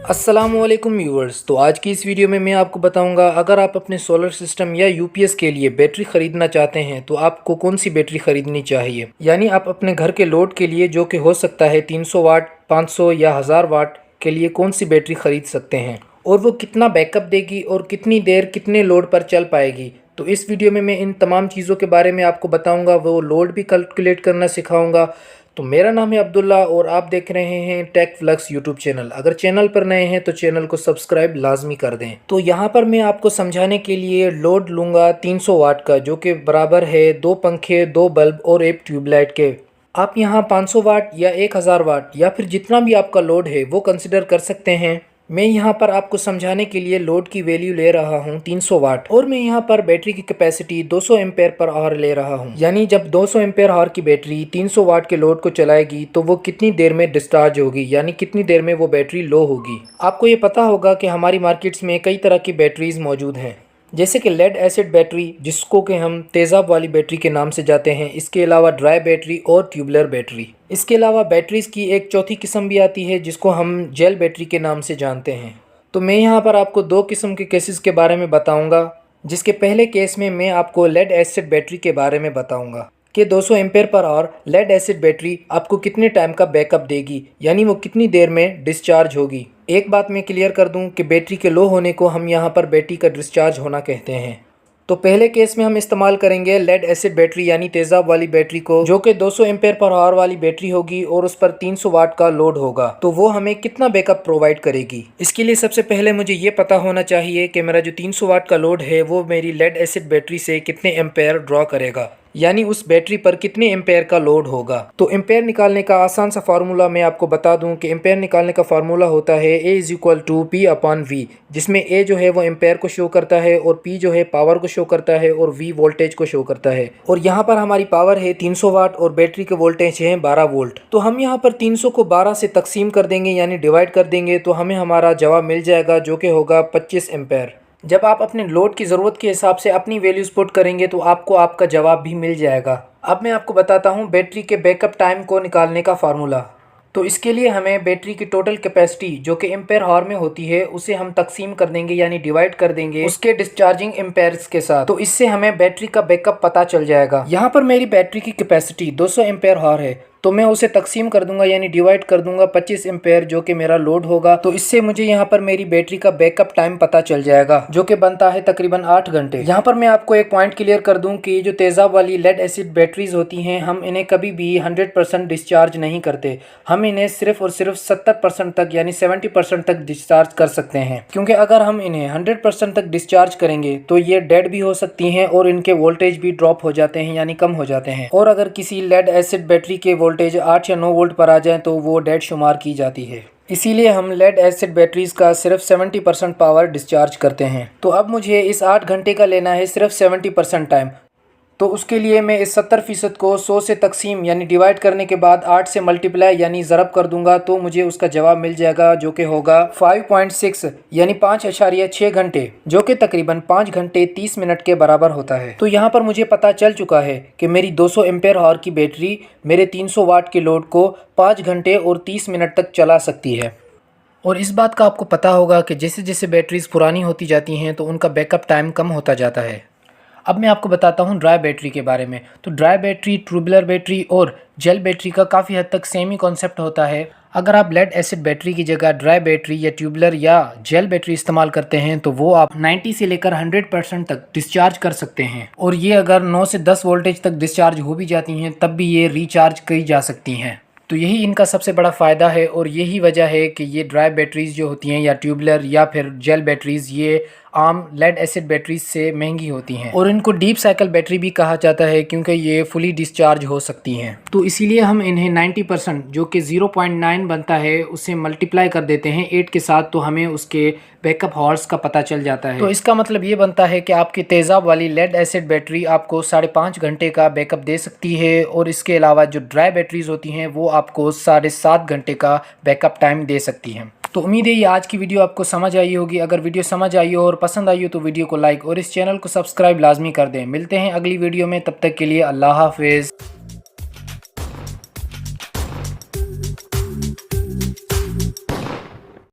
अस्सलामुअलैकुम व्यूअर्स। तो आज की इस वीडियो में मैं आपको बताऊंगा, अगर आप अपने सोलर सिस्टम या यूपीएस के लिए बैटरी ख़रीदना चाहते हैं तो आपको कौन सी बैटरी ख़रीदनी चाहिए। यानी आप अपने घर के लोड के लिए, जो कि हो सकता है 300 वाट, 500 या 1000 वाट के लिए, कौन सी बैटरी ख़रीद सकते हैं और वो कितना बैकअप देगी और कितनी देर कितने लोड पर चल पाएगी। तो इस वीडियो में मैं इन तमाम चीज़ों के बारे में आपको बताऊँगा, वो लोड भी कैलकुलेट करना सिखाऊँगा। तो मेरा नाम है अब्दुल्ला और आप देख रहे हैं टेक फ्लक्स यूट्यूब चैनल। अगर चैनल पर नए हैं तो चैनल को सब्सक्राइब लाजमी कर दें। तो यहाँ पर मैं आपको समझाने के लिए लोड लूँगा 300 वाट का, जो कि बराबर है 2 पंखे, 2 बल्ब और 1 ट्यूबलाइट के। आप यहाँ 500 वाट या 1000 वाट या फिर जितना भी आपका लोड है वो कंसिडर कर सकते हैं। मैं यहाँ पर आपको समझाने के लिए लोड की वैल्यू ले रहा हूँ 300 वाट, और मैं यहाँ पर बैटरी की कैपेसिटी 200 एम्पेयर पर आवर ले रहा हूँ। यानी जब 200 एम्पेयर आवर की बैटरी 300 वाट के लोड को चलाएगी तो वो कितनी देर में डिस्चार्ज होगी, यानी कितनी देर में वो बैटरी लो होगी। आपको ये पता होगा कि हमारी मार्केट्स में कई तरह की बैटरीज मौजूद हैं, जैसे कि लेड एसिड बैटरी, जिसको कि हम तेज़ाब वाली बैटरी के नाम से जाते हैं। इसके अलावा ड्राई बैटरी और ट्यूबलर बैटरी। इसके अलावा बैटरीज़ की एक चौथी किस्म भी आती है जिसको हम जेल बैटरी के नाम से जानते हैं। तो मैं यहाँ पर आपको 2 किस्म के केसेस के बारे में बताऊँगा, जिसके पहले केस में मैं आपको लेड एसिड बैटरी के बारे में बताऊँगा कि 200 ampere per hour lead acid battery आपको कितने टाइम का बैकअप देगी, यानी वो कितनी देर में डिस्चार्ज होगी। एक बात मैं क्लियर कर दूं कि बैटरी के लो होने को हम यहाँ पर बैटरी का डिस्चार्ज होना कहते हैं। तो पहले केस में हम इस्तेमाल करेंगे लेड एसिड बैटरी यानी तेज़ाब वाली बैटरी को, जो कि 200 एम्पेयर पर आवर वाली बैटरी होगी और उस पर 300 वाट का लोड होगा। तो वो हमें कितना बैकअप प्रोवाइड करेगी। इसके लिए सबसे पहले मुझे ये पता होना चाहिए कि मेरा जो 300 वाट का लोड है वो मेरी लेड एसिड बैटरी से कितने एम्पेयर ड्रॉ करेगा, यानी उस बैटरी पर कितने एम्पेयर का लोड होगा। तो एम्पेयर निकालने का आसान सा फार्मूला मैं आपको बता दूं कि एम्पेयर निकालने का फार्मूला होता है A=P/V, जिसमें A जो है वो एम्पेयर को शो करता है और P जो है पावर को शो करता है और V वोल्टेज को शो करता है। और यहाँ पर हमारी पावर है 300 वाट और बैटरी के वोल्टेज हैं 12 वोल्ट। तो हम यहाँ पर 300 को 12 से तकसीम कर देंगे, यानी डिवाइड कर देंगे, तो हमें हमारा जवाब मिल जाएगा, जो कि होगा 25 एम्पेयर। जब आप अपने लोड की ज़रूरत के हिसाब से अपनी वैल्यूज़ पुट करेंगे तो आपको आपका जवाब भी मिल जाएगा। अब मैं आपको बताता हूँ बैटरी के बैकअप टाइम को निकालने का फार्मूला। तो इसके लिए हमें बैटरी की टोटल कैपेसिटी, जो कि एम्पेयर आवर में होती है, उसे हम तकसीम कर देंगे, यानी डिवाइड कर देंगे उसके डिस्चार्जिंग एम्पेयर्स के साथ। तो इससे हमें बैटरी का बैकअप पता चल जाएगा। यहाँ पर मेरी बैटरी की कैपेसिटी 200 एम्पेयर आवर है, तो मैं उसे तकसीम कर दूंगा, यानी डिवाइड कर दूंगा 25 एम्पेयर, जो कि मेरा लोड होगा। तो इससे मुझे यहाँ पर मेरी बैटरी का बैकअप टाइम पता चल जाएगा, जो कि बनता है तकरीबन 8 घंटे। यहाँ पर मैं आपको एक पॉइंट क्लियर कर दूं कि जो तेज़ाब वाली लेड एसिड बैटरीज होती हैं, हम इन्हें कभी भी 100% डिस्चार्ज नहीं करते। हम इन्हें सिर्फ और सिर्फ 70% तक, यानी 70% तक डिस्चार्ज कर सकते हैं, क्योंकि अगर हम इन्हें 100% तक डिस्चार्ज करेंगे तो ये डेड भी हो सकती हैं और इनके वोल्टेज भी ड्रॉप हो जाते हैं, यानी कम हो जाते हैं। और अगर किसी लेड एसिड बैटरी के वोल्टेज 8 या 9 वोल्ट पर आ जाए तो वो डेड शुमार की जाती है। इसीलिए हम लेड एसिड बैटरीज का सिर्फ 70% पावर डिस्चार्ज करते हैं। तो अब मुझे इस 8 घंटे का लेना है सिर्फ 70% टाइम। तो उसके लिए मैं इस 70% को 100 से तकसीम, यानी डिवाइड करने के बाद 8 से मल्टीप्लाई यानी ज़रब कर दूंगा, तो मुझे उसका जवाब मिल जाएगा, जो कि होगा 5.6 यानी 5.6 घंटे, जो कि तकरीबन 5 घंटे 30 मिनट के बराबर होता है। तो यहाँ पर मुझे पता चल चुका है कि मेरी 200 एम्पेयर आवर की बैटरी मेरे 300 वाट के लोड को 5 घंटे और 30 मिनट तक चला सकती है। और इस बात का आपको पता होगा कि जैसे जैसे बैटरीज पुरानी होती जाती हैं तो उनका बैकअप टाइम कम होता जाता है। अब मैं आपको बताता हूँ ड्राई बैटरी के बारे में। तो ड्राई बैटरी, ट्यूबलर बैटरी और जेल बैटरी का काफ़ी हद तक सेम ही कॉन्सेप्ट होता है। अगर आप लेड एसिड बैटरी की जगह ड्राई बैटरी या ट्यूबलर या जेल बैटरी इस्तेमाल करते हैं तो वो आप 90 से लेकर 100% तक डिस्चार्ज कर सकते हैं। और ये अगर 9 से 10 वोल्टेज तक डिस्चार्ज हो भी जाती हैं तब भी ये रिचार्ज की जा सकती हैं। तो यही इनका सबसे बड़ा फ़ायदा है और यही वजह है कि ये ड्राई बैटरीज़ जो होती हैं या ट्यूबलर या फिर जेल बैटरीज़, ये आम लेड एसिड बैटरीज से महंगी होती हैं। और इनको डीप साइकिल बैटरी भी कहा जाता है क्योंकि ये फुली डिस्चार्ज हो सकती हैं। तो इसीलिए हम इन्हें 90%, जो कि 0.9 बनता है, उससे मल्टीप्लाई कर देते हैं 8 के साथ, तो हमें उसके बैकअप हॉर्स का पता चल जाता है। तो इसका मतलब ये बनता है कि आपकी तेज़ाब वाली लेड एसिड बैटरी आपको 5.5 घंटे का बैकअप दे सकती है, और इसके अलावा जो ड्राई बैटरीज होती हैं वो आपको 7.5 घंटे का बैकअप टाइम दे सकती हैं। तो उम्मीद है ये आज की वीडियो आपको समझ आई होगी। अगर वीडियो समझ आई हो और पसंद आई हो तो वीडियो को लाइक और इस चैनल को सब्सक्राइब लाजमी कर दें। मिलते हैं अगली वीडियो में, तब तक के लिए अल्लाह हाफिज़।